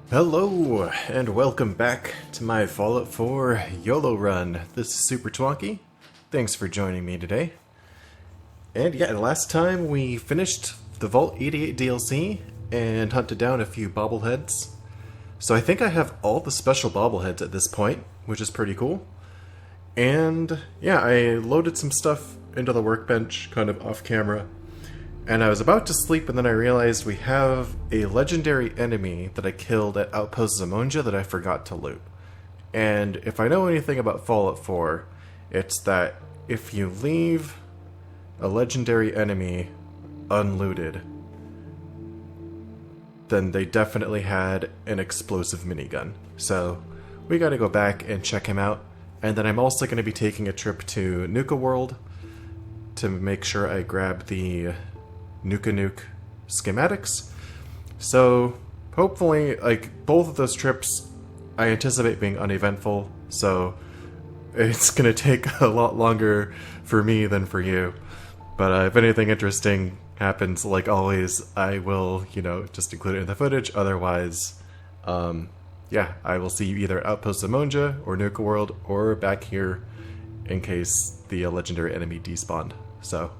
Hello, and welcome back to my Fallout 4 YOLO run. This is Super Twonky. Thanks for joining me today. And yeah, last time we finished the Vault 88 DLC and hunted down a few bobbleheads. So I think I have all the special bobbleheads at this point, which is pretty cool. And yeah, I loaded some stuff into the workbench, kind of off camera. And I was about to sleep, and then I realized we have a legendary enemy that I killed at Outpost Zamonja that I forgot to loot. And if I know anything about Fallout 4, it's that if you leave a legendary enemy unlooted, then they definitely had an explosive minigun. So we gotta go back and check him out. And then I'm also going to be taking a trip to Nuka World to make sure I grab the Nuke schematics. So hopefully, like, both of those trips I anticipate being uneventful, so it's gonna take a lot longer for me than for you. But if anything interesting happens, like always, I will, just include it in the footage. Otherwise, yeah, I will see you either at Outpost Zamonja or Nuka World or back here in case the legendary enemy despawned. So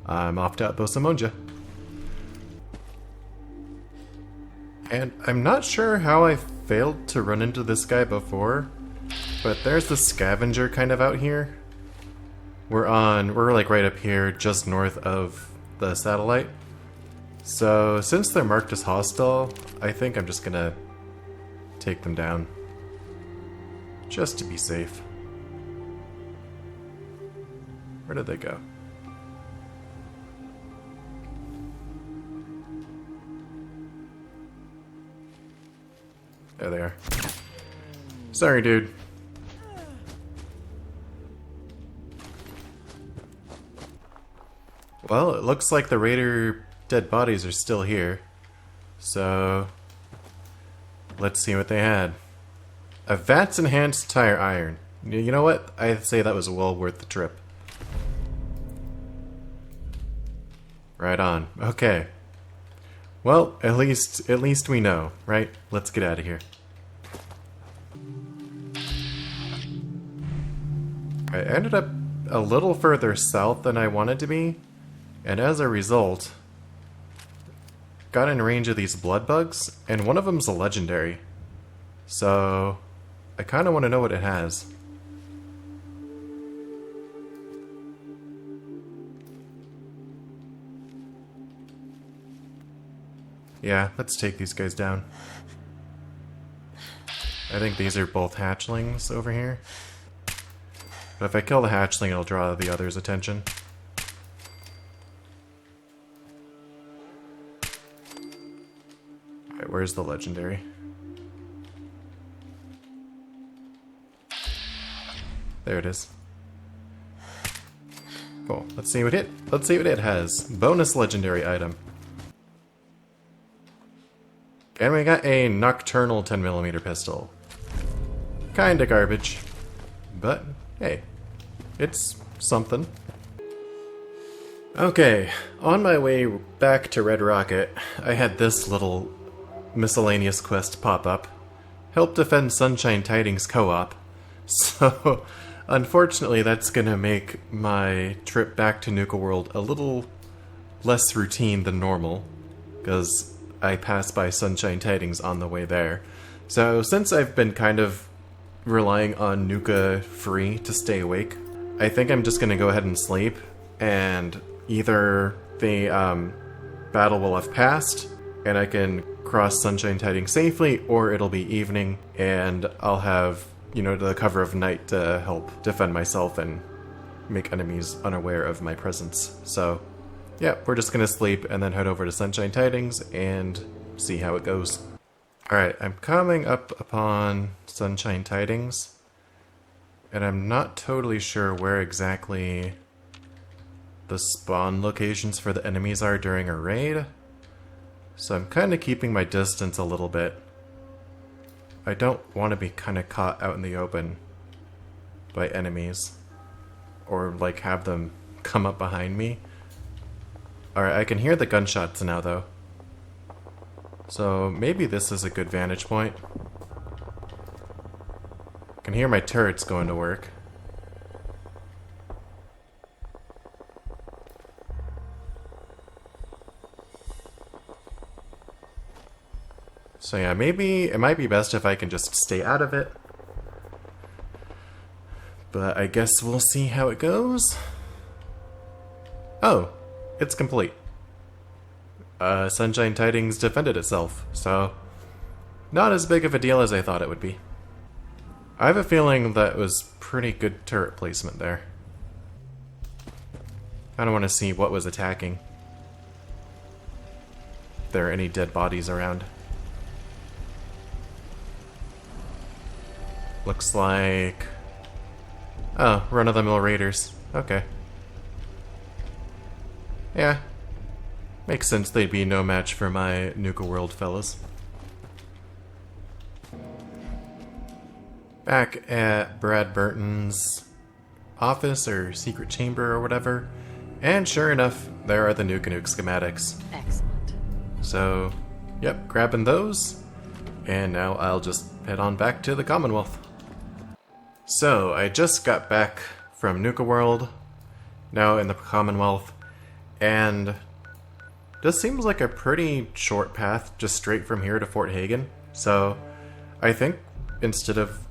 I'm off to Outpost Zamonja. And I'm not sure how I failed to run into this guy before, but there's the scavenger kind of out here. We're like right up here, just north of the satellite. So since they're marked as hostile, I think I'm just gonna take them down, just to be safe. Where did they go? There they are. Sorry, dude. Well, it looks like the raider dead bodies are still here. So let's see what they had. A VATS enhanced tire iron. You know what? I'd say that was well worth the trip. Right on. Okay. Well, at least we know, right? Let's get out of here. I ended up a little further south than I wanted to be, and as a result, got in range of these blood bugs, and one of them's a legendary. So I kind of want to know what it has. Yeah, let's take these guys down. I think these are both hatchlings over here. But if I kill the hatchling, it'll draw the other's attention. Alright, where's the legendary? There it is. Cool. Let's see what it has. Bonus legendary item. And we got a nocturnal 10mm pistol. Kinda garbage. But, hey, it's something. Okay, on my way back to Red Rocket, I had this little miscellaneous quest pop up. Help defend Sunshine Tidings Co-op. So, unfortunately, that's gonna make my trip back to Nuka World a little less routine than normal, because I passed by Sunshine Tidings on the way there. So since I've been kind of relying on Nuka free to stay awake, I think I'm just gonna go ahead and sleep, and either the battle will have passed and I can cross Sunshine Tidings safely, or it'll be evening and I'll have, the cover of night to help defend myself and make enemies unaware of my presence. So yeah, we're just gonna sleep and then head over to Sunshine Tidings and see how it goes. Alright, I'm coming up upon Sunshine Tidings, and I'm not totally sure where exactly the spawn locations for the enemies are during a raid, so I'm kinda keeping my distance a little bit. I don't want to be kinda caught out in the open by enemies, or like have them come up behind me. Alright, I can hear the gunshots now, though. So maybe this is a good vantage point. I can hear my turrets going to work. So yeah, maybe it might be best if I can just stay out of it. But I guess we'll see how it goes. Oh, it's complete. Sunshine Tidings defended itself, so not as big of a deal as I thought it would be. I have a feeling that was pretty good turret placement there. I don't want to see what was attacking. If there are any dead bodies around. Looks like... oh, run-of-the-mill raiders. Okay. Yeah. Makes sense they'd be no match for my Nuka World fellas. Back at Brad Burton's office or secret chamber or whatever, and sure enough, there are the Nuka Nuke schematics. Excellent. So, yep, grabbing those, and now I'll just head on back to the Commonwealth. So, I just got back from Nuka World, now in the Commonwealth, and this seems like a pretty short path just straight from here to Fort Hagen. So, I think instead of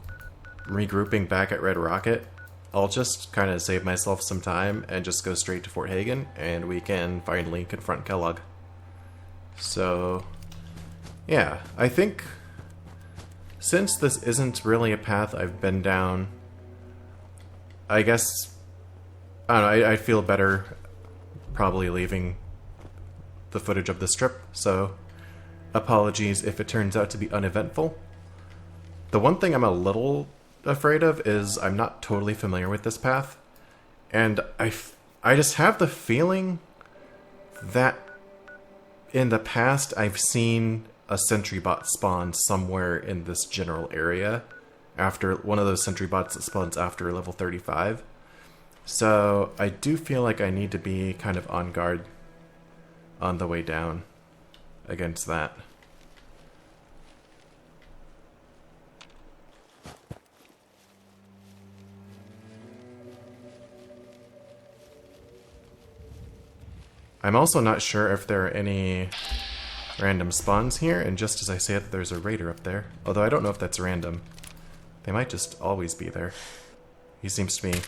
regrouping back at Red Rocket, I'll just kind of save myself some time and just go straight to Fort Hagen, and we can finally confront Kellogg. So, yeah, I think since this isn't really a path I've been down, I guess, I don't know, I feel better probably leaving the footage of this trip, so apologies if it turns out to be uneventful. The one thing I'm a little afraid of is I'm not totally familiar with this path, and I just have the feeling that in the past I've seen a sentry bot spawn somewhere in this general area after one of those sentry bots that spawns after level 35. So I do feel like I need to be kind of on guard on the way down against that. I'm also not sure if there are any random spawns here, and just as I say it, there's a raider up there. Although I don't know if that's random. They might just always be there. He seems to be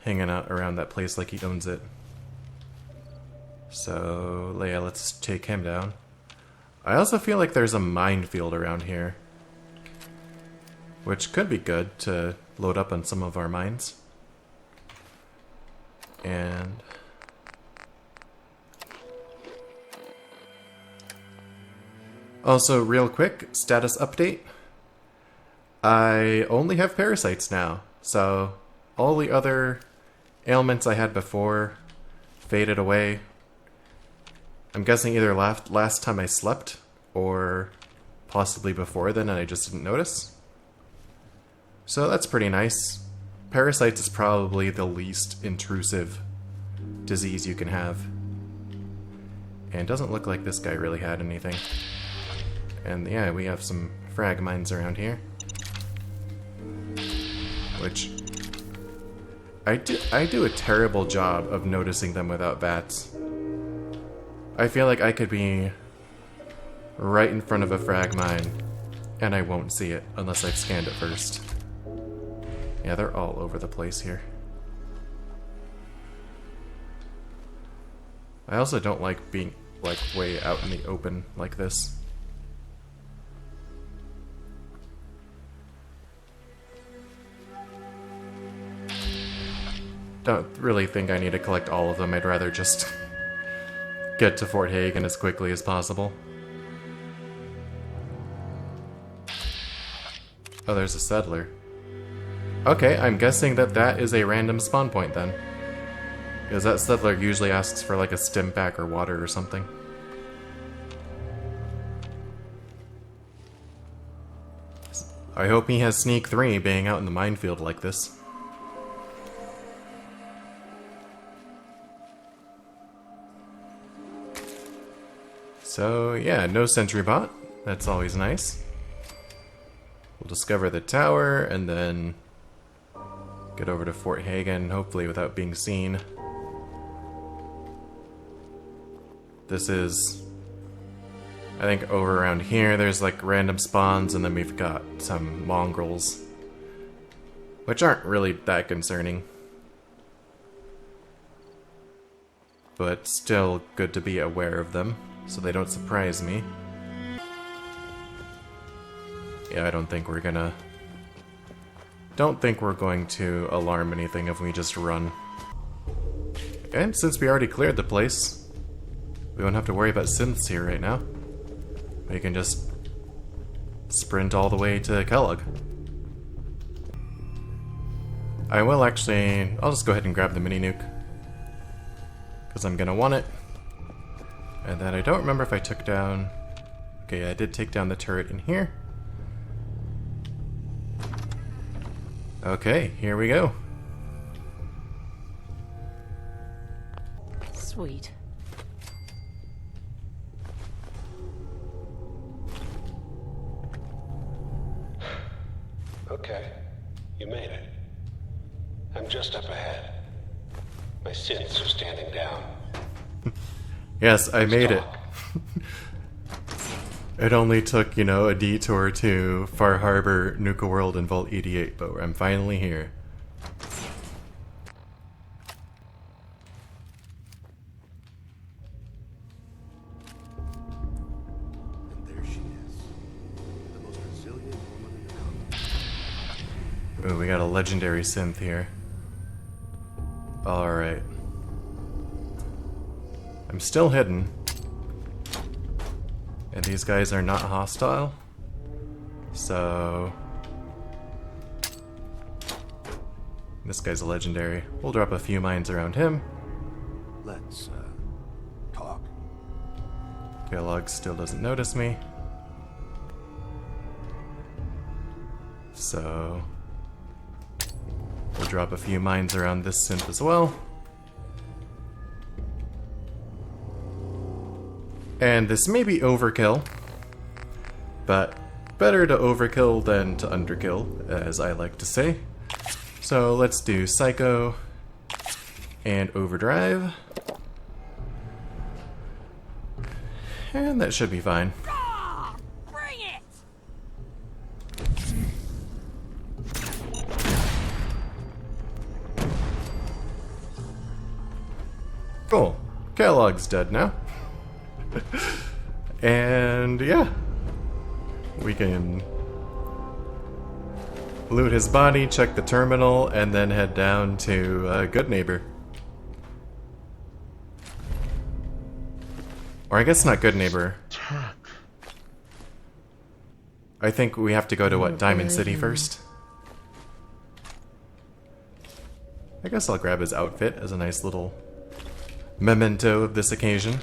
hanging out around that place like he owns it. So, yeah, let's take him down. I also feel like there's a minefield around here, which could be good to load up on some of our mines. And also, real quick, status update. I only have parasites now, so all the other ailments I had before faded away. I'm guessing either last time I slept, or possibly before then and I just didn't notice. So that's pretty nice. Parasites is probably the least intrusive disease you can have. And doesn't look like this guy really had anything. And yeah, we have some frag mines around here. Which I do a terrible job of noticing them without VATS. I feel like I could be right in front of a frag mine and I won't see it unless I've scanned it first. Yeah, they're all over the place here. I also don't like being like way out in the open like this. Don't really think I need to collect all of them. I'd rather just get to Fort Hagen as quickly as possible. Oh, there's a settler. Okay, I'm guessing that is a random spawn point then. Because that settler usually asks for like a stim pack or water or something. I hope he has sneak 3 being out in the minefield like this. So yeah, no sentry bot. That's always nice. We'll discover the tower and then get over to Fort Hagen, hopefully without being seen. This is, I think, over around here. There's like random spawns, and then we've got some mongrels, which aren't really that concerning, but still good to be aware of them so they don't surprise me. Yeah, I don't think we're going to alarm anything if we just run. And since we already cleared the place, we won't have to worry about synths here right now. We can just sprint all the way to Kellogg. I'll just go ahead and grab the mini nuke, because I'm gonna want it. And then I don't remember if I took down... Okay, I did take down the turret in here. Okay, here we go. Sweet. Okay, you made it. I'm just up ahead. My synths are standing down. Yes, I made it. It only took, a detour to Far Harbor, Nuka World, and Vault 88, but I'm finally here. And there she is. The most resilient woman in the company. Ooh, we got a legendary synth here. Alright. I'm still hidden. And these guys are not hostile. So... This guy's a legendary. We'll drop a few mines around him. Let's, talk. Kellogg still doesn't notice me. So... We'll drop a few mines around this synth as well. And this may be overkill, but better to overkill than to underkill, as I like to say. So let's do Psycho and Overdrive. And that should be fine. Bring it! Cool. Kellogg's dead now. And yeah, we can loot his body, check the terminal, and then head down to Good Neighbor. Or I guess not Good Neighbor. I think we have to go to what, Diamond City first? I guess I'll grab his outfit as a nice little memento of this occasion.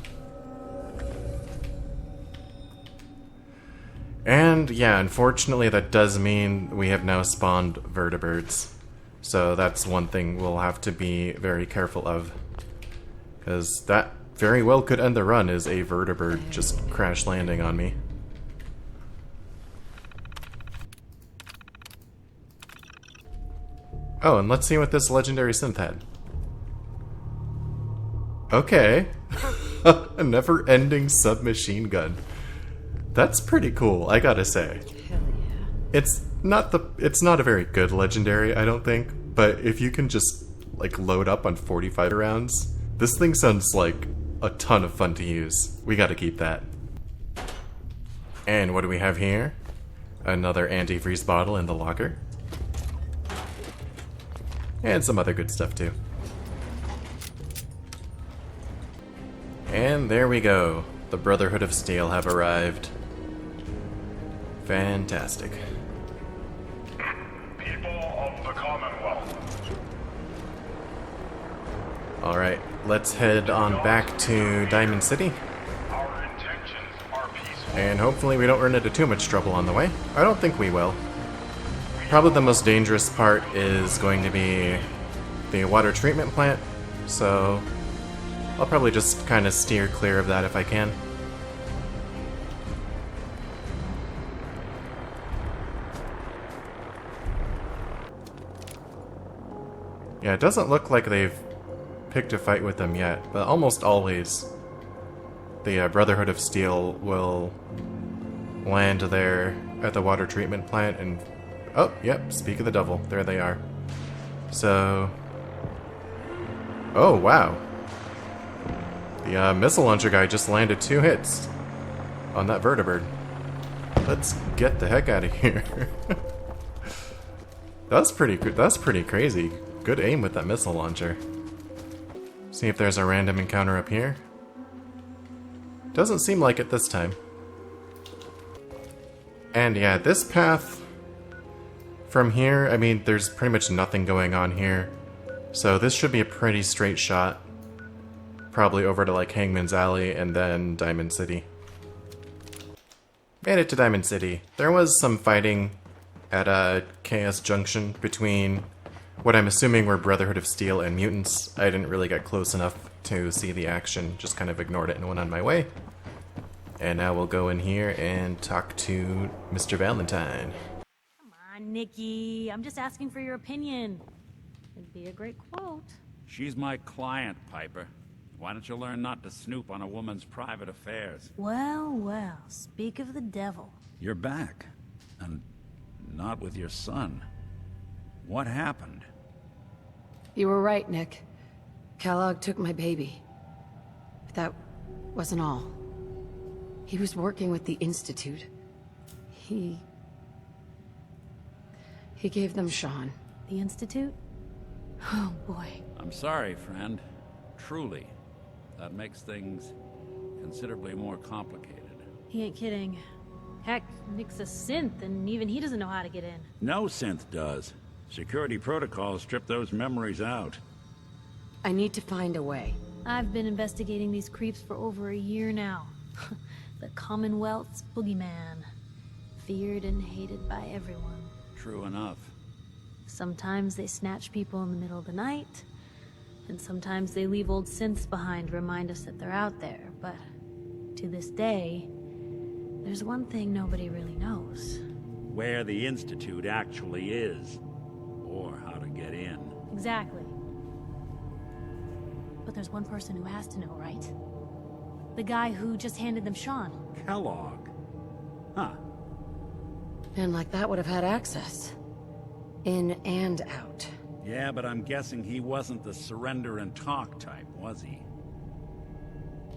And yeah, unfortunately that does mean we have now spawned vertibirds. So that's one thing we'll have to be very careful of. Because that very well could end the run, is a vertibird just crash landing on me. Oh, and let's see what this legendary synth had. Okay. A never-ending submachine gun. That's pretty cool, I gotta say. Hell yeah. It's not a very good legendary, I don't think, but if you can just like load up on 45 rounds, this thing sounds like a ton of fun to use. We gotta keep that. And what do we have here? Another antifreeze bottle in the locker. And some other good stuff too. And there we go. The Brotherhood of Steel have arrived. Fantastic. People of the Commonwealth. Alright, let's head on back to Diamond City. Our intentions are peaceful. And hopefully we don't run into too much trouble on the way. I don't think we will. Probably the most dangerous part is going to be the water treatment plant, so I'll probably just kind of steer clear of that if I can. Yeah, it doesn't look like they've picked a fight with them yet, but almost always the Brotherhood of Steel will land there at the water treatment plant and... Oh, yep, speak of the devil. There they are. So... Oh, wow. The missile launcher guy just landed 2 hits on that vertibird. Let's get the heck out of here. That's pretty crazy. Good aim with that missile launcher. See if there's a random encounter up here. Doesn't seem like it this time. And yeah, this path from here, I mean, there's pretty much nothing going on here. So this should be a pretty straight shot. Probably over to like Hangman's Alley and then Diamond City. Made it to Diamond City. There was some fighting at KS Junction between what I'm assuming were Brotherhood of Steel and mutants. I didn't really get close enough to see the action, just kind of ignored it and went on my way. And now we'll go in here and talk to Mr. Valentine. Come on, Nikki. I'm just asking for your opinion. It'd be a great quote. She's my client, Piper. Why don't you learn not to snoop on a woman's private affairs? Well, well, speak of the devil. You're back. And not with your son. What happened? You were right, Nick. Kellogg took my baby. But that wasn't all. He was working with the Institute. He gave them Sean. The Institute? Oh, boy. I'm sorry, friend. Truly. That makes things considerably more complicated. He ain't kidding. Heck, Nick's a synth, and even he doesn't know how to get in. No synth does. Security protocols strip those memories out. I need to find a way. I've been investigating these creeps for over a year now. The Commonwealth's boogeyman. Feared and hated by everyone. True enough. Sometimes they snatch people in the middle of the night, and sometimes they leave old synths behind to remind us that they're out there, but to this day, there's one thing nobody really knows. Where the Institute actually is. Or how to get in. Exactly. But there's one person who has to know, right? The guy who just handed them Sean. Kellogg. Huh. And like that would have had access. In and out. Yeah, but I'm guessing he wasn't the surrender and talk type, was he?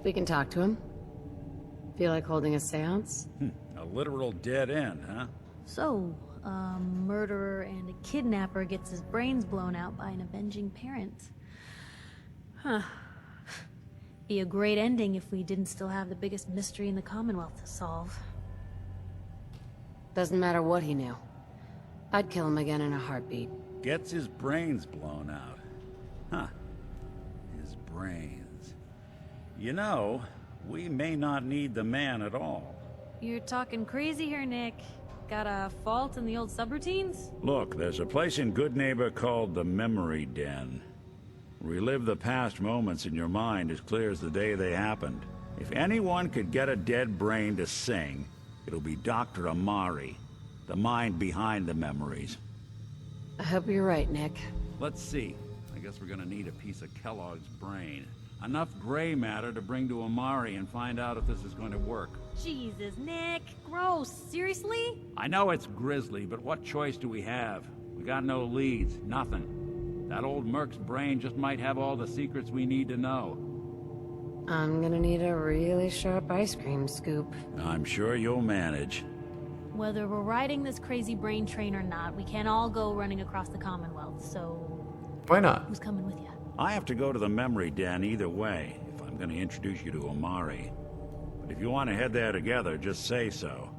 We can talk to him. Feel like holding a seance? A literal dead end, huh? So, a murderer and a kidnapper gets his brains blown out by an avenging parent. Huh. Be a great ending if we didn't still have the biggest mystery in the Commonwealth to solve. Doesn't matter what he knew. I'd kill him again in a heartbeat. Gets his brains blown out. Huh. His brains. You know, we may not need the man at all. You're talking crazy here, Nick. Got a fault in the old subroutines? Look, there's a place in Good Neighbor called the Memory Den. Relive the past moments in your mind as clear as the day they happened. If anyone could get a dead brain to sing, it'll be Dr. Amari, the mind behind the memories. I hope you're right, Nick. Let's see. I guess we're gonna need a piece of Kellogg's brain. Enough gray matter to bring to Amari and find out if this is going to work. Jesus, Nick. Gross. Seriously? I know it's grisly, but what choice do we have? We got no leads, nothing. That old Merc's brain just might have all the secrets we need to know. I'm gonna need a really sharp ice cream scoop. I'm sure you'll manage. Whether we're riding this crazy brain train or not, we can't all go running across the Commonwealth, so... Why not? Who's coming with you? I have to go to the memory den either way, if I'm going to introduce you to Amari. But if you want to head there together, just say so.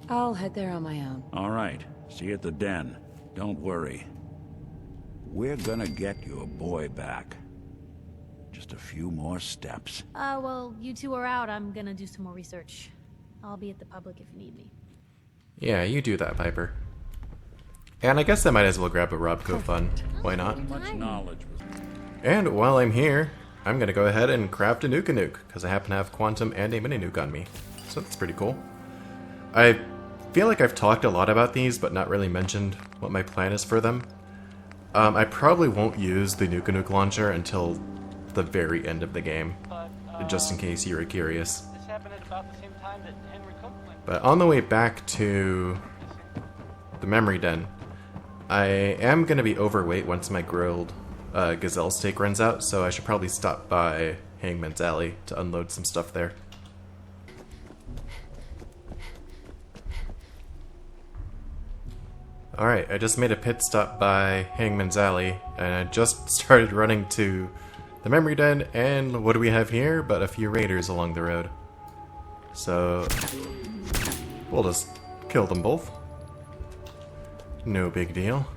I'll head there on my own. All right. See you at the den. Don't worry. We're gonna get your boy back. Just a few more steps. Well, you two are out. I'm gonna do some more research. I'll be at the public if you need me. Yeah, you do that, Piper. And I guess I might as well grab a Robco fun. Why not? Much knowledge was... And while I'm here, I'm gonna go ahead and craft a nuke, because I happen to have Quantum and a mini nuke on me. So that's pretty cool. I feel like I've talked a lot about these, but not really mentioned what my plan is for them. I probably won't use the Nuke launcher until the very end of the game, just in case you were curious. This happened at about the same time that Henry Cook went. But on the way back to the memory den, I am going to be overweight once my grilled gazelle steak runs out, so I should probably stop by Hangman's Alley to unload some stuff there. Alright, I just made a pit stop by Hangman's Alley, and I just started running to the memory den, and what do we have here but a few raiders along the road. So, we'll just kill them both. No big deal.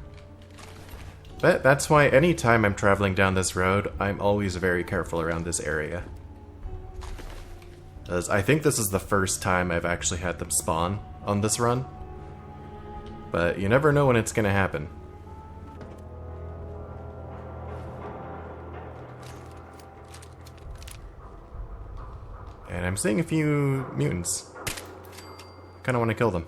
But that's why anytime I'm traveling down this road, I'm always very careful around this area. As I think this is the first time I've actually had them spawn on this run. But you never know when it's gonna happen. And I'm seeing a few mutants. Kinda wanna kill them.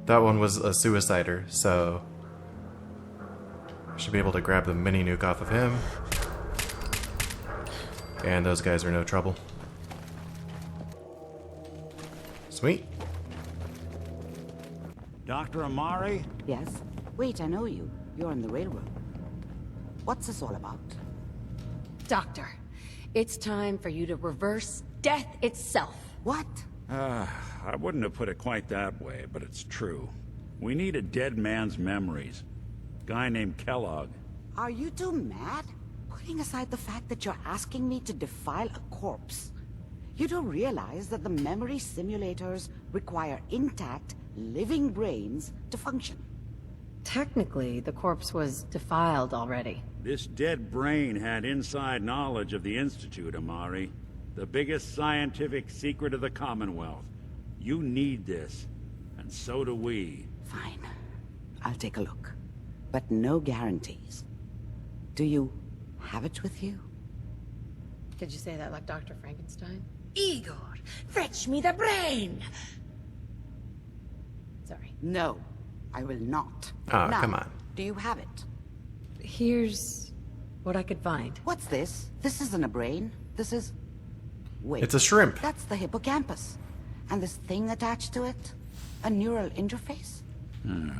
That one was a suicider, so I should be able to grab the mini nuke off of him. And those guys are no trouble. Sweet. Dr. Amari? Yes? Wait, I know you. You're on the railroad. What's this all about? Doctor, it's time for you to reverse death itself. What? I wouldn't have put it quite that way, but it's true. We need a dead man's memories. Guy named Kellogg. Are you two mad? Putting aside the fact that you're asking me to defile a corpse, you don't realize that the memory simulators require intact, living brains to function. Technically, the corpse was defiled already. This dead brain had inside knowledge of the Institute, Amari. The biggest scientific secret of the Commonwealth. You need this, and so do we. Fine. I'll take a look. But no guarantees. Do you have it with you? Did you say that like Dr. Frankenstein? Igor, fetch me the brain! Sorry. No, I will not. Oh, Now, come on. do you have it? Here's what I could find. What's this? This isn't a brain. This is... Wait. It's a shrimp. That's the hippocampus. And this thing attached to it? A neural interface?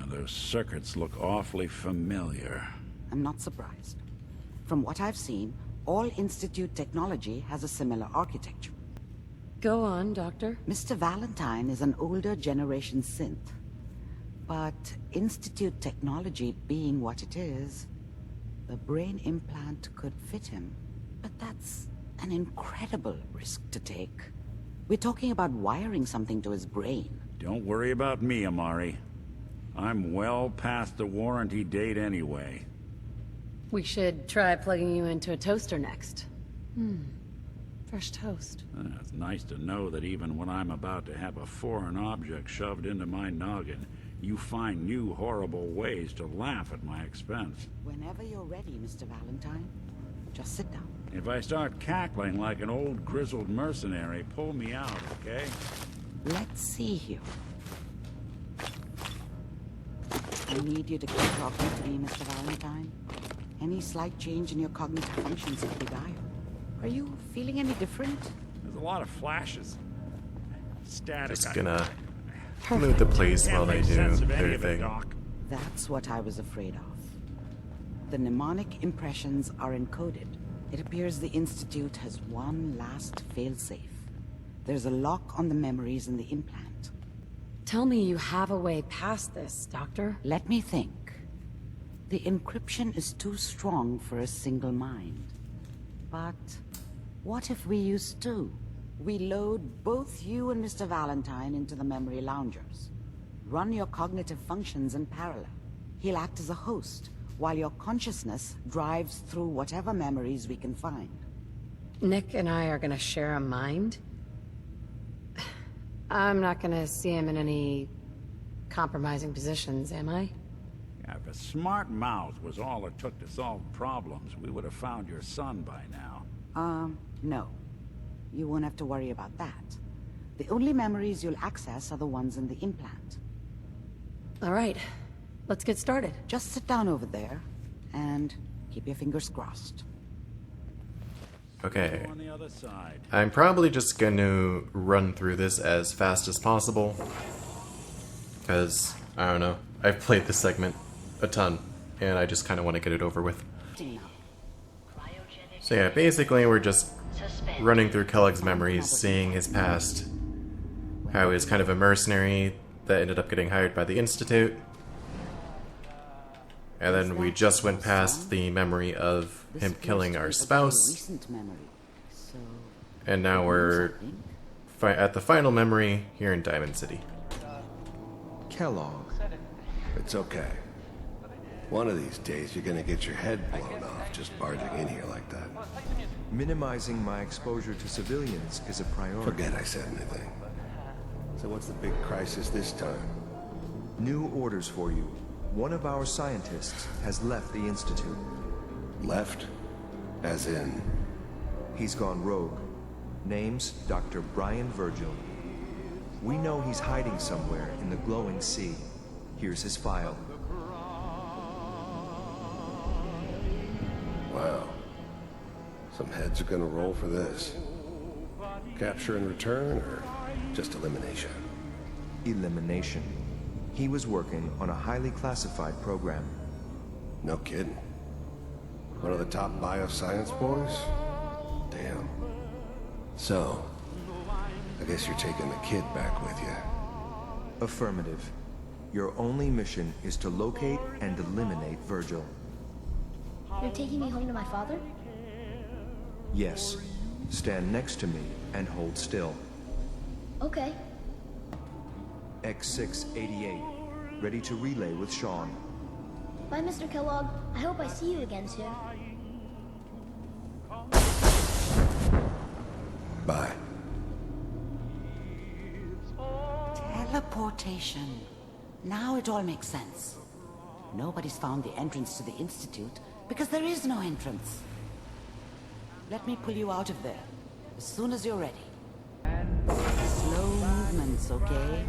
Those circuits look awfully familiar. I'm not surprised. From what I've seen, all Institute technology has a similar architecture. Go on, Doctor. Mr. Valentine is an older generation synth. But Institute technology being what it is, the brain implant could fit him. But that's an incredible risk to take. We're talking about wiring something to his brain. Don't worry about me, Amari. I'm well past the warranty date anyway. We should try plugging you into a toaster next. Fresh toast. It's nice to know that even when I'm about to have a foreign object shoved into my noggin, you find new horrible ways to laugh at my expense. Whenever you're ready, Mr. Valentine, just sit down. If I start cackling like an old grizzled mercenary, pull me out, okay? Let's see here. I need you to keep talking to me, Mr. Valentine. Any slight change in your cognitive functions could be dire. Are you feeling any different? There's a lot of flashes. Static. Just gonna move the place while they do their thing. That's what I was afraid of. The mnemonic impressions are encoded. It appears the Institute has one last failsafe. There's a lock on the memories in the implant. Tell me you have a way past this, Doctor. Let me think. The encryption is too strong for a single mind. But what if we use two? We load both you and Mr. Valentine into the memory loungers. Run your cognitive functions in parallel. He'll act as a host, while your consciousness drives through whatever memories we can find. Nick and I are gonna share a mind? I'm not gonna see him in any compromising positions, am I? Yeah, if a smart mouth was all it took to solve problems, we would have found your son by now. No. You won't have to worry about that. The only memories you'll access are the ones in the implant. All right, let's get started. Just sit down over there and keep your fingers crossed. Okay. On the other side. I'm probably just going to run through this as fast as possible. Because, I don't know, I've played this segment a ton, and I just kind of want to get it over with. So yeah, basically we're just running through Kellogg's memories, seeing his past, how he was kind of a mercenary that ended up getting hired by the Institute. And then we just went past the memory of him killing our spouse. And now we're at the final memory here in Diamond City. Kellogg. It's okay. One of these days you're gonna get your head blown off just barging in here like that. Minimizing my exposure to civilians is a priority. Forget I said anything. So what's the big crisis this time? New orders for you. One of our scientists has left the Institute. Left? As in? He's gone rogue. Name's Dr. Brian Virgil. We know he's hiding somewhere in the glowing sea. Here's his file. Wow. Some heads are gonna roll for this. Capture and return, or just elimination? Elimination. He was working on a highly classified program. No kidding. One of the top bioscience boys? Damn. So, I guess you're taking the kid back with you. Affirmative. Your only mission is to locate and eliminate Virgil. You're taking me home to my father? Yes. Stand next to me and hold still. Okay. X688. Ready to relay with Sean. Bye, Mr. Kellogg. I hope I see you again soon. Bye. Teleportation. Now it all makes sense. Nobody's found the entrance to the Institute because there is no entrance. Let me pull you out of there as soon as you're ready. Slow movements, okay?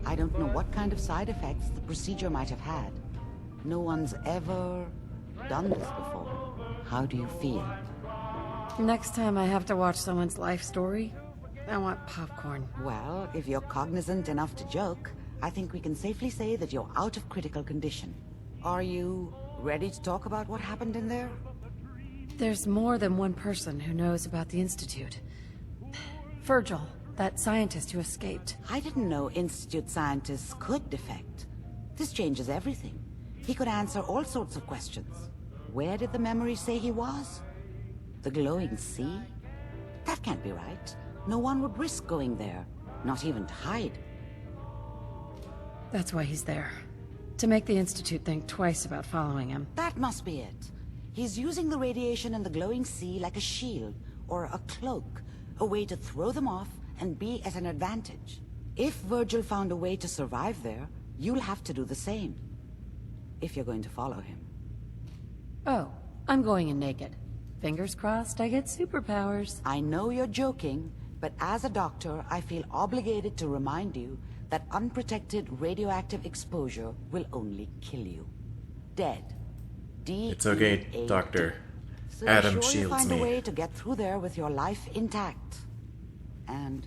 I don't know what kind of side effects the procedure might have had. No one's ever done this before. How do you feel? Next time I have to watch someone's life story, I want popcorn. Well, if you're cognizant enough to joke, I think we can safely say that you're out of critical condition. Are you ready to talk about what happened in there? There's more than one person who knows about the Institute. Virgil, that scientist who escaped. I didn't know Institute scientists could defect. This changes everything. He could answer all sorts of questions. Where did the memory say he was? The glowing sea? That can't be right. No one would risk going there, not even to hide. That's why he's there. To make the Institute think twice about following him. That must be it. He's using the radiation in the glowing sea like a shield, or a cloak, a way to throw them off and be at an advantage. If Virgil found a way to survive there, you'll have to do the same. If you're going to follow him. Oh, I'm going in naked. Fingers crossed I get superpowers. I know you're joking, but as a doctor, I feel obligated to remind you that unprotected radioactive exposure will only kill you. Dead. It's okay, Doctor. So Adam be sure you shields find me. a way to get through there with your life intact. And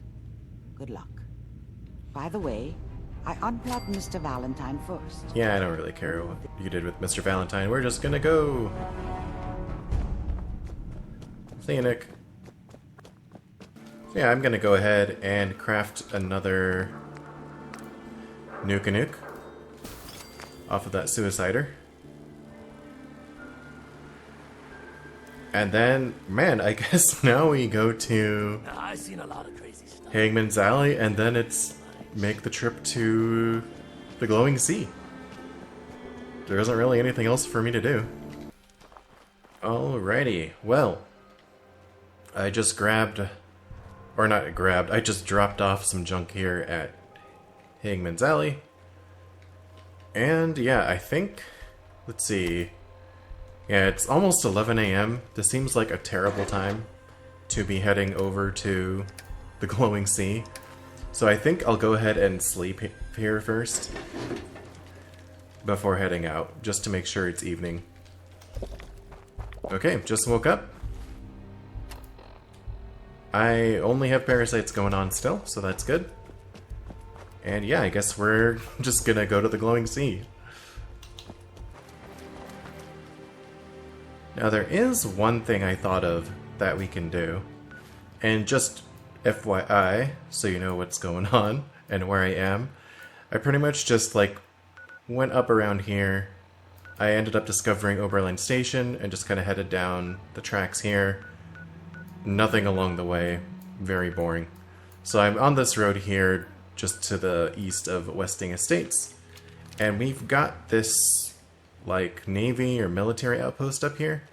good luck. By the way, I unplugged Mr. Valentine first. Yeah, I don't really care what you did with Mr. Valentine. We're just gonna go. See you, Nick. So yeah, I'm gonna go ahead and craft another Nuke off of that Suicider. And then, man, I guess now we go to I've seen a lot of crazy stuff. Hangman's Alley, and then it's make the trip to the glowing sea. There isn't really anything else for me to do. Alrighty, well, I just I just dropped off some junk here at Hangman's Alley. And yeah, I think, let's see, yeah, it's almost 11 a.m. This seems like a terrible time to be heading over to the glowing sea. So I think I'll go ahead and sleep here first. before heading out, just to make sure it's evening. Okay, just woke up. I only have parasites going on still, so that's good. And yeah, I guess we're just gonna go to the glowing sea. Now there is one thing I thought of that we can do. And just FYI, so you know what's going on and where I am, I pretty much just like went up around here. I ended up discovering Oberlin Station and just kind of headed down the tracks here. Nothing along the way. Very boring. So I'm on this road here just to the east of Westing Estates. And we've got this like Navy or military outpost up here.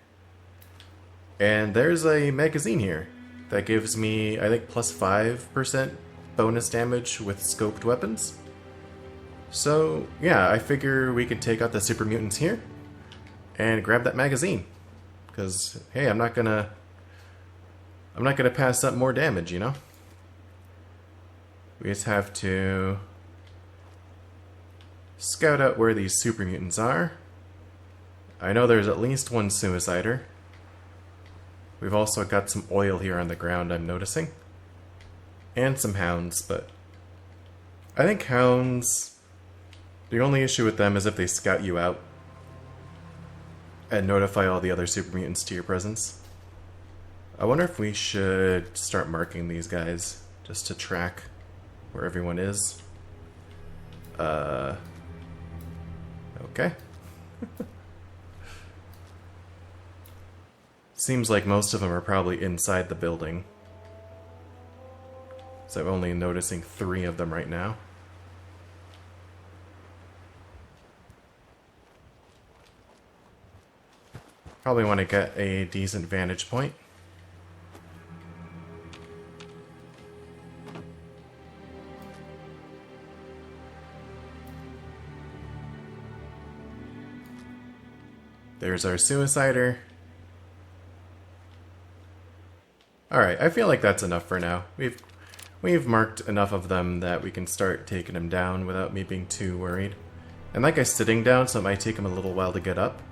And there's a magazine here that gives me, I think, plus 5% bonus damage with scoped weapons. So, yeah, I figure we could take out the super mutants here and grab that magazine. Because, hey, I'm not gonna pass up more damage, you know? We just have to scout out where these super mutants are. I know there's at least one suicider. We've also got some oil here on the ground, I'm noticing. And some hounds, but I think hounds, the only issue with them is if they scout you out and notify all the other super mutants to your presence. I wonder if we should start marking these guys just to track where everyone is. Okay. Seems like most of them are probably inside the building. So I'm only noticing 3 of them right now. Probably want to get a decent vantage point. There's our suicider. Alright, I feel like that's enough for now. We've marked enough of them that we can start taking them down without me being too worried. And that guy's sitting down, so it might take him a little while to get up.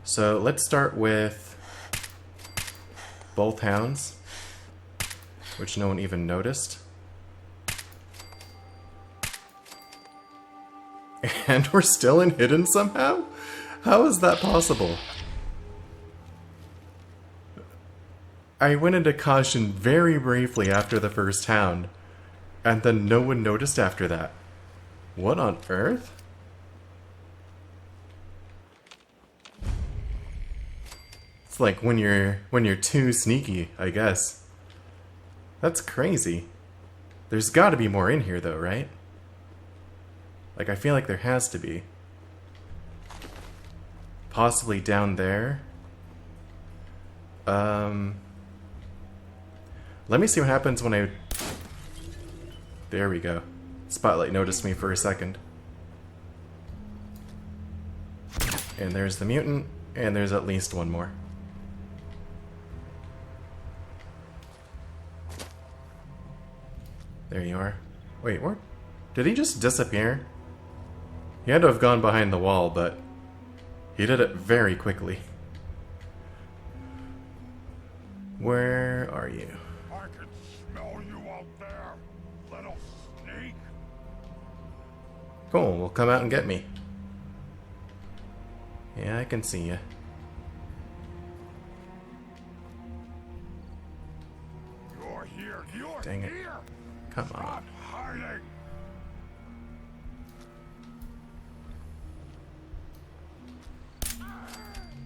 So let's start with both hounds, which no one even noticed. And we're still in hidden somehow? How is that possible? I went into caution very briefly after the first hound, and then no one noticed after that. What on earth? It's like when you're too sneaky, I guess. That's crazy. There's got to be more in here though, right? Like I feel like there has to be. Possibly down there. Let me see what happens when I... There we go. Spotlight noticed me for a second. And there's the mutant, and there's at least one more. There you are. Wait, where? Did he just disappear? He had to have gone behind the wall, but he did it very quickly. Where are you? I can smell you out there, little snake. Cool, well come out and get me. Yeah, I can see you. You're here, you're Dang it. here. Come on. Stop hiding.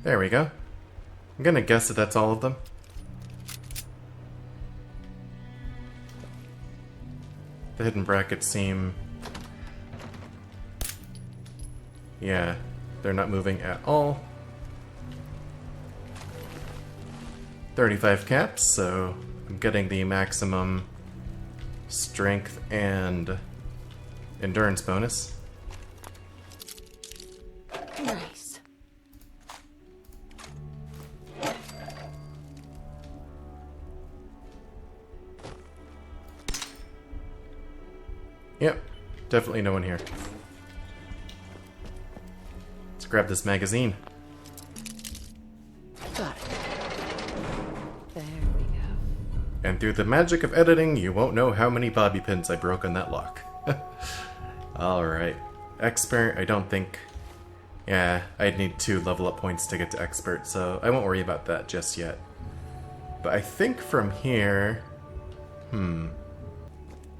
There we go. I'm gonna guess that that's all of them. The hidden brackets seem... Yeah, they're not moving at all. 35 caps, so I'm getting the maximum strength and endurance bonus. Nice. Yep, definitely no one here. grab this magazine. Got it. There we go. And through the magic of editing, you won't know how many bobby pins I broke on that lock. Alright. Expert, I don't think... Yeah, I'd need 2 level up points to get to expert, so I won't worry about that just yet. But I think from here...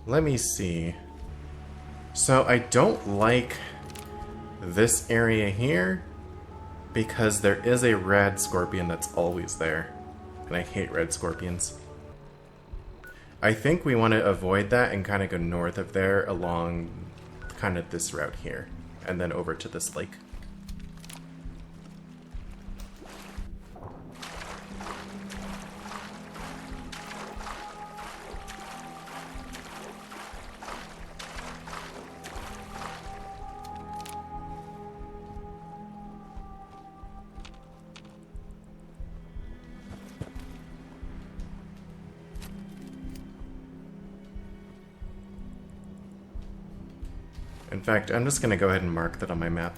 Let me see. So I don't like this area here because there is a rad scorpion that's always there. And I hate red scorpions. I think we want to avoid that and kind of go north of there along kind of this route here. And then over to this lake. In fact, I'm just going to go ahead and mark that on my map.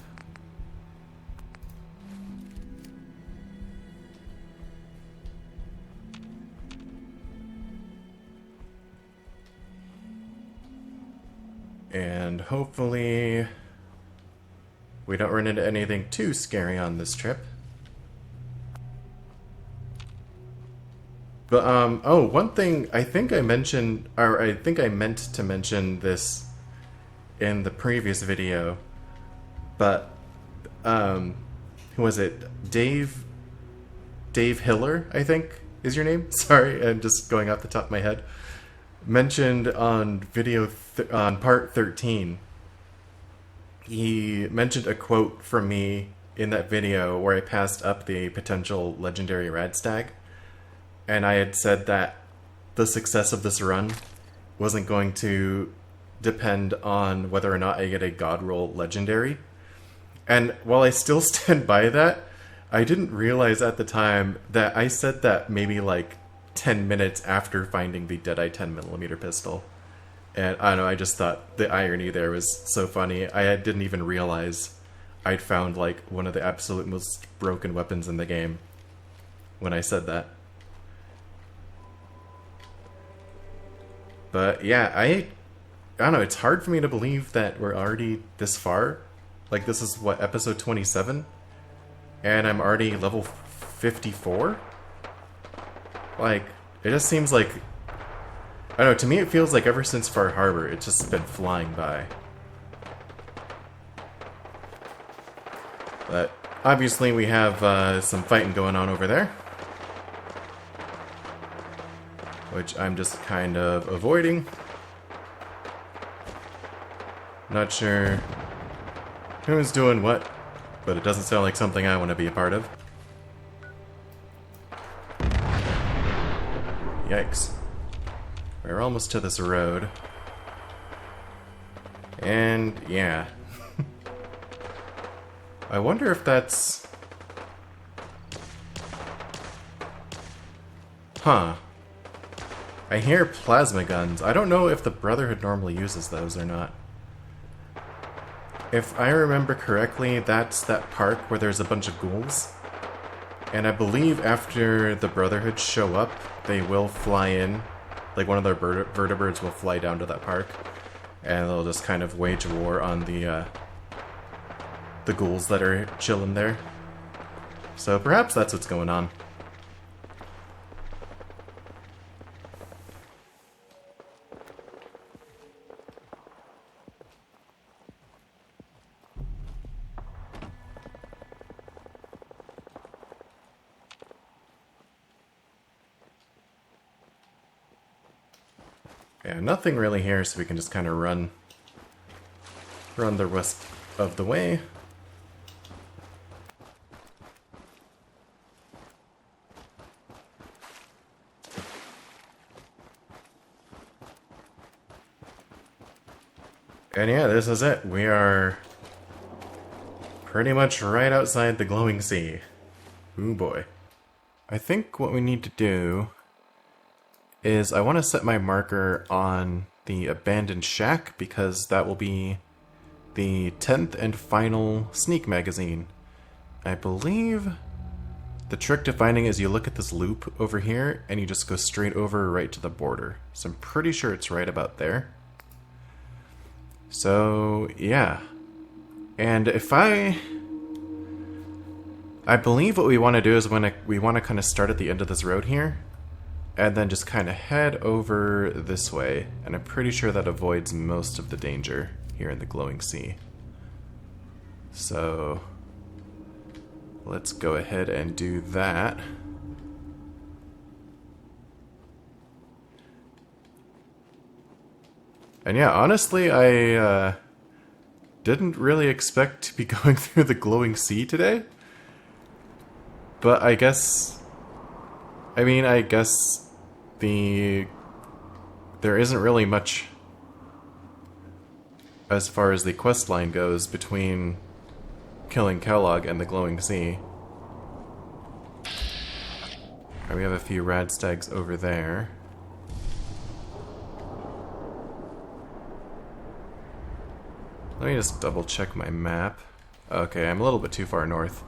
And hopefully we don't run into anything too scary on this trip. But, oh, one thing I think I mentioned, or I think I meant to mention this in the previous video, but who was it? Dave Hiller, I think is your name. Sorry, I'm just going off the top of my head. Mentioned on video on part 13. He mentioned a quote from me in that video where I passed up the potential legendary Radstag, and I had said that the success of this run wasn't going to depend on whether or not I get a God Roll legendary. And while I still stand by that, I didn't realize at the time that I said that maybe like 10 minutes after finding the Deadeye 10mm pistol. And I don't know, I just thought the irony there was so funny. I didn't even realize I'd found like one of the absolute most broken weapons in the game when I said that. But yeah, I don't know, it's hard for me to believe that we're already this far. Like, this is, what, episode 27? And I'm already level 54? Like, it just seems like... I don't know, to me it feels like ever since Far Harbor, it's just been flying by. But, obviously we have some fighting going on over there. Which I'm just kind of avoiding. Not sure who's doing what, but it doesn't sound like something I want to be a part of. Yikes. We're almost to this road. And, yeah. I wonder if that's... Huh. I hear plasma guns. I don't know if the Brotherhood normally uses those or not. If I remember correctly, that's that park where there's a bunch of ghouls. And I believe after the Brotherhood show up, they will fly in. Like, one of their vertebrates will fly down to that park. And they'll just kind of wage war on the ghouls that are chilling there. So perhaps that's what's going on. Yeah, nothing really here, so we can just kind of run the rest of the way. And yeah, this is it. We are pretty much right outside the glowing sea. Ooh boy. I think what we need to do is I want to set my marker on the abandoned shack because that will be the 10th and final sneak magazine. I believe the trick to finding is you look at this loop over here and you just go straight over right to the border. So I'm pretty sure it's right about there. So, yeah. And if I believe what we want to do is we want to kind of start at the end of this road here and then just kind of head over this way. And I'm pretty sure that avoids most of the danger here in the glowing sea. So let's go ahead and do that. And yeah, honestly, I didn't really expect to be going through the glowing sea today. But I guess there isn't really much as far as the quest line goes between killing Kellogg and the glowing sea. Right, we have a few rad stags over there. Let me just double check my map. Okay, I'm a little bit too far north.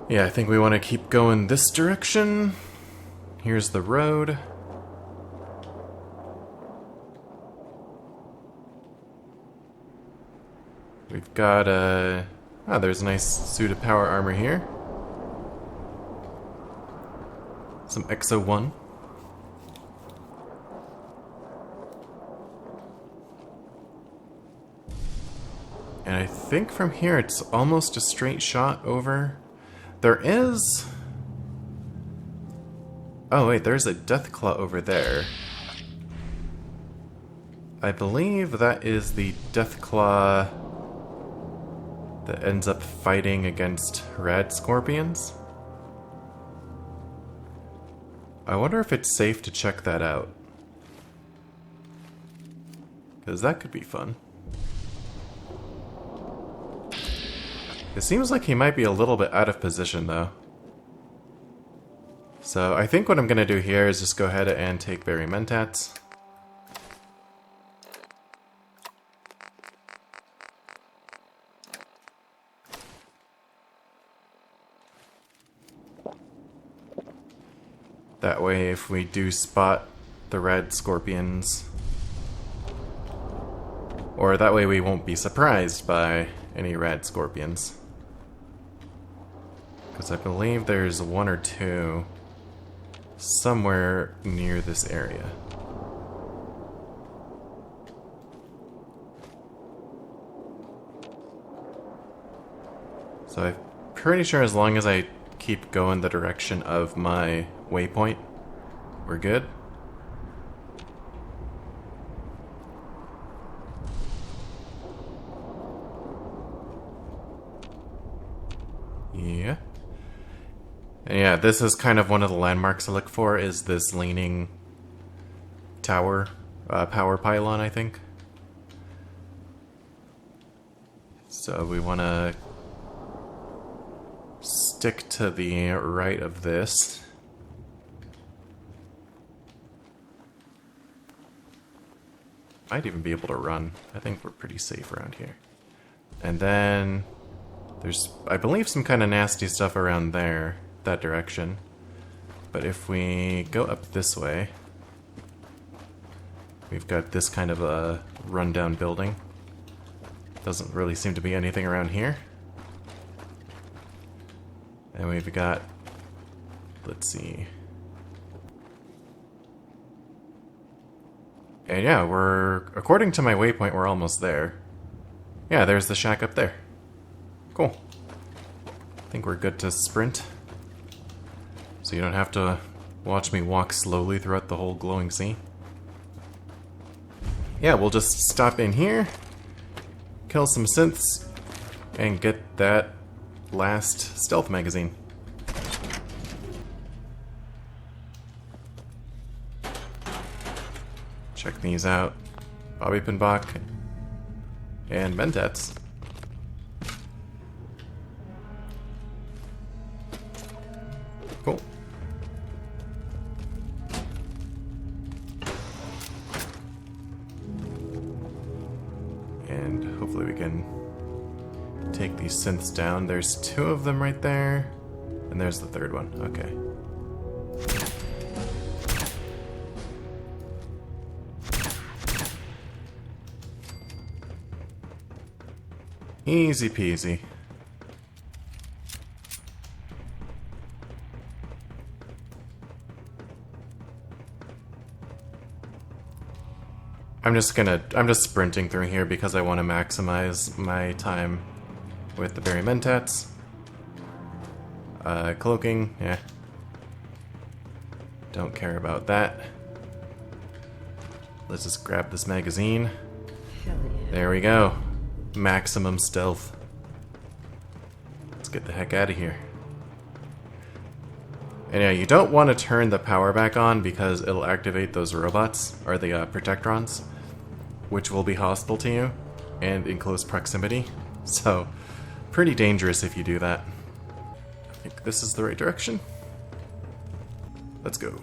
Yeah, I think we want to keep going this direction. Here's the road. We've got there's a nice suit of power armor here. Some Exo 1. And I think from here it's almost a straight shot over. There is... Oh wait, there's a Deathclaw over there. I believe that is the Deathclaw that ends up fighting against Rad Scorpions. I wonder if it's safe to check that out. Because that could be fun. It seems like he might be a little bit out of position, though. So I think what I'm going to do here is just go ahead and take Berry Mentats. That way, if we do spot the Red Scorpions, or that way we won't be surprised by any Red Scorpions. Because I believe there's one or two somewhere near this area. So I'm pretty sure as long as I keep going the direction of my waypoint, we're good. Yeah. And yeah, this is kind of one of the landmarks I look for, is this leaning tower, power pylon, I think. So we want to stick to the right of this. Might even be able to run. I think we're pretty safe around here. And then there's, I believe, some kind of nasty stuff around there, that direction. But if we go up this way, we've got this kind of a rundown building. Doesn't really seem to be anything around here. And we've got, let's see. And yeah, according to my waypoint, we're almost there. Yeah, there's the shack up there. Cool. I think we're good to sprint. So you don't have to watch me walk slowly throughout the whole glowing sea. Yeah, we'll just stop in here, kill some synths, and get that last stealth magazine. Check these out. Bobby Pinbach and Mentats. Cool. hopefully we can take these synths down. There's 2 of them right there, and there's the 3rd one. Okay. Easy peasy. I'm just sprinting through here because I want to maximize my time with the berry mentats. Cloaking, yeah. Don't care about that. Let's just grab this magazine. Hell yeah. There we go. Maximum stealth. Let's get the heck out of here. And yeah, you don't want to turn the power back on because it'll activate those robots, or the protectrons, which will be hostile to you and in close proximity. So, pretty dangerous if you do that. I think this is the right direction. Let's go.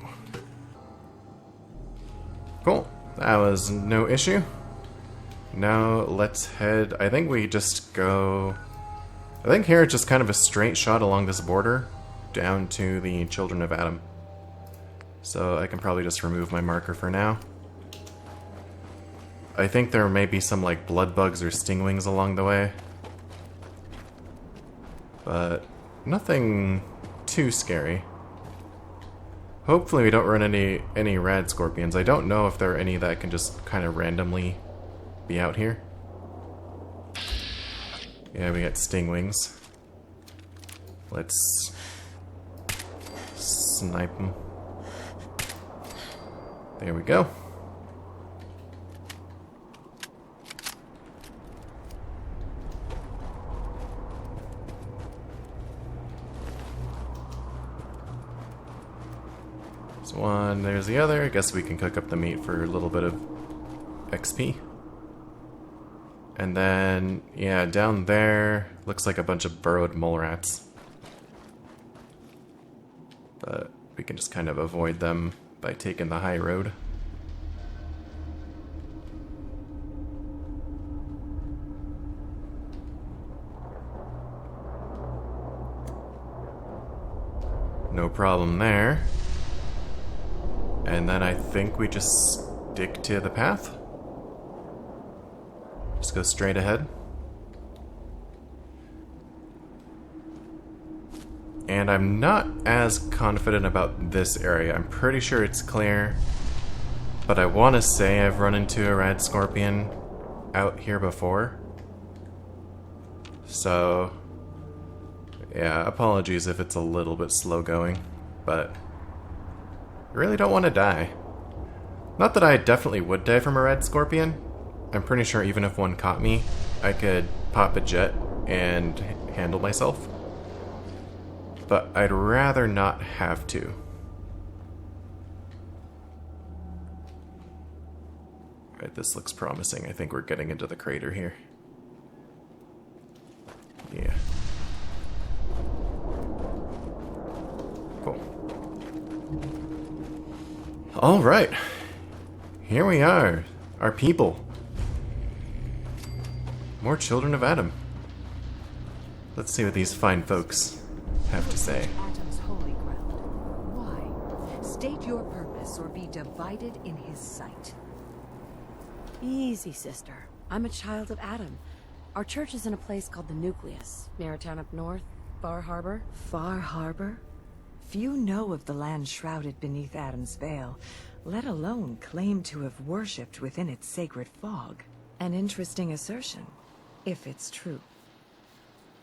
Cool. That was no issue. Now let's head... I think we just go... I think here it's just kind of a straight shot along this border down to the Children of Adam. So I can probably just remove my marker for now. I think there may be some like blood bugs or stingwings along the way. But nothing too scary. Hopefully we don't run any rad scorpions. I don't know if there are any that can just kind of randomly be out here. Yeah, we got stingwings. Let's snipe them. There we go. There's one, there's the other. I guess we can cook up the meat for a little bit of XP. And then, yeah, down there, looks like a bunch of burrowed mole rats. But we can just kind of avoid them by taking the high road. No problem there. And then I think we just stick to the path. Just go straight ahead. And I'm not as confident about this area. I'm pretty sure it's clear. But I want to say I've run into a rad scorpion out here before. So, yeah, apologies if it's a little bit slow going. But I really don't want to die. Not that I definitely would die from a rad scorpion. I'm pretty sure even if one caught me, I could pop a jet and handle myself. But I'd rather not have to. Alright, this looks promising. I think we're getting into the crater here. Yeah. Cool. Alright. Here we are. Our people. More Children of Adam. Let's see what these fine folks have to say. Adam's holy ground. Why? State your purpose or be divided in his sight. Easy, sister. I'm a child of Adam. Our church is in a place called the Nucleus, near a town up north, Far Harbor. Far Harbor? Few know of the land shrouded beneath Adam's veil, let alone claim to have worshipped within its sacred fog. An interesting assertion, if it's true.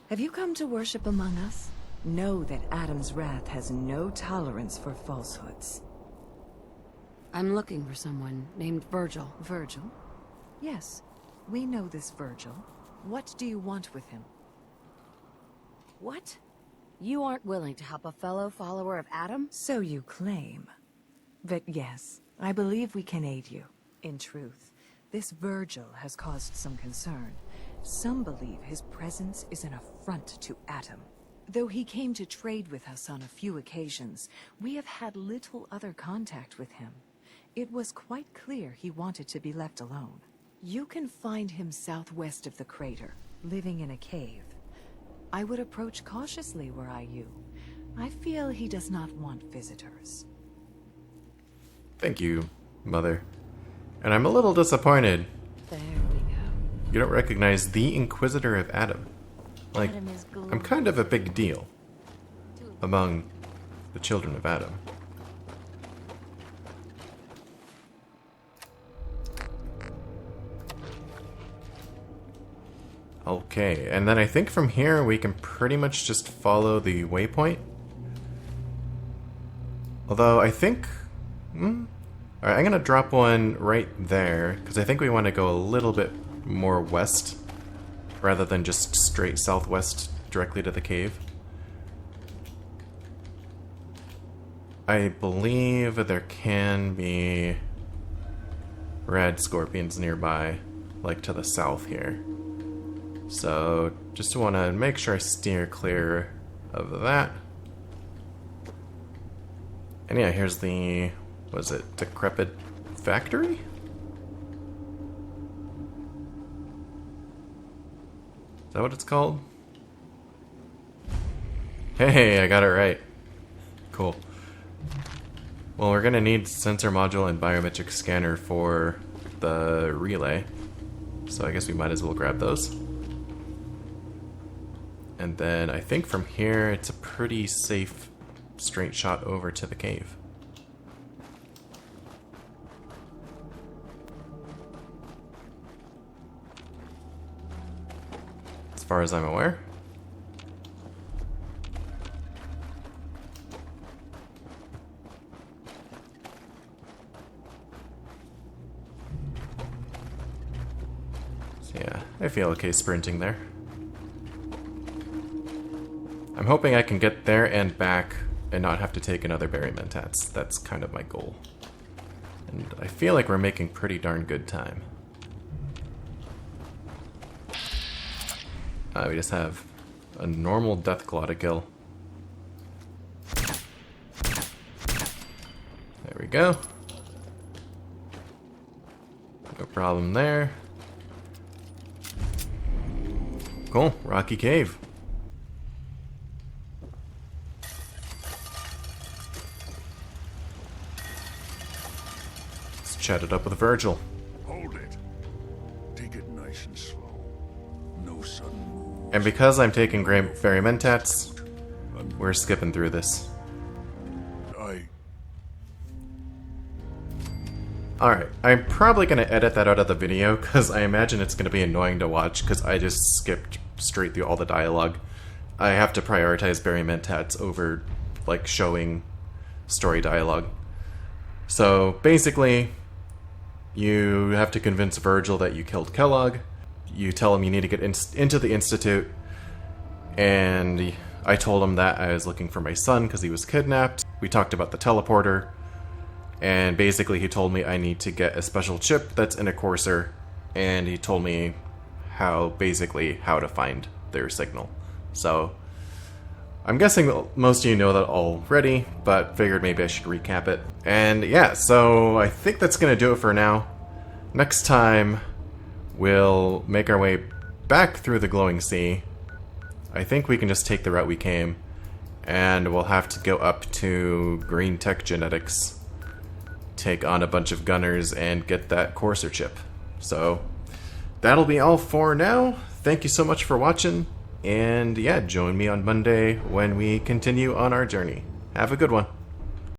Have you come to worship among us? Know that Adam's wrath has no tolerance for falsehoods. I'm looking for someone named Virgil. Virgil? Yes, we know this Virgil. What do you want with him? What? You aren't willing to help a fellow follower of Adam? So you claim. But yes, I believe we can aid you. In truth, this Virgil has caused some concern. Some believe his presence is an affront to Adam. Though he came to trade with us on a few occasions, we have had little other contact with him. It was quite clear he wanted to be left alone. You can find him southwest of the crater, living in a cave. I would approach cautiously were I you. I feel he does not want visitors. Thank you, Mother. And I'm a little disappointed. There we go. You don't recognize the Inquisitor of Adam. Like, Adam is I'm kind of a big deal among the children of Adam. Okay, and then I think from here we can pretty much just follow the waypoint. Although I think... Alright, I'm gonna drop one right there, because I think we want to go a little bit more west, rather than just straight southwest directly to the cave. I believe there can be red scorpions nearby, like to the south here. So, just want to make sure I steer clear of that. And yeah, here's the, was it Decrepit Factory? Is that what it's called? Hey, I got it right. Cool. Well, we're gonna need sensor module and biometric scanner for the relay. So I guess we might as well grab those. And then I think from here it's a pretty safe straight shot over to the cave. As far as I'm aware. So yeah, I feel okay sprinting there. I'm hoping I can get there and back and not have to take another berry mentats. That's kind of my goal. And I feel like we're making pretty darn good time. We just have a normal Deathclaw to kill. There we go. No problem there. Cool, Rocky Cave. Let's chat it up with Virgil. Hold it. Take it nice and slow. No sudden moves. And because I'm taking Fairy Mentats, we're skipping through this. Alright, I'm probably going to edit that out of the video, because I imagine it's going to be annoying to watch, because I just skipped straight through all the dialogue. I have to prioritize Berry Mentats over, like, showing story dialogue. So, basically, you have to convince Virgil that you killed Kellogg. You tell him you need to get into the Institute, and I told him that I was looking for my son because he was kidnapped. We talked about the teleporter, and basically he told me I need to get a special chip that's in a courser, and he told me how to find their signal. So, I'm guessing most of you know that already, but figured maybe I should recap it. And yeah, so I think that's gonna do it for now. Next time, we'll make our way back through the glowing sea. I think we can just take the route we came, and we'll have to go up to Green Tech Genetics, take on a bunch of gunners, and get that courser chip. So, that'll be all for now. Thank you so much for watching, and yeah, join me on Monday when we continue on our journey. Have a good one.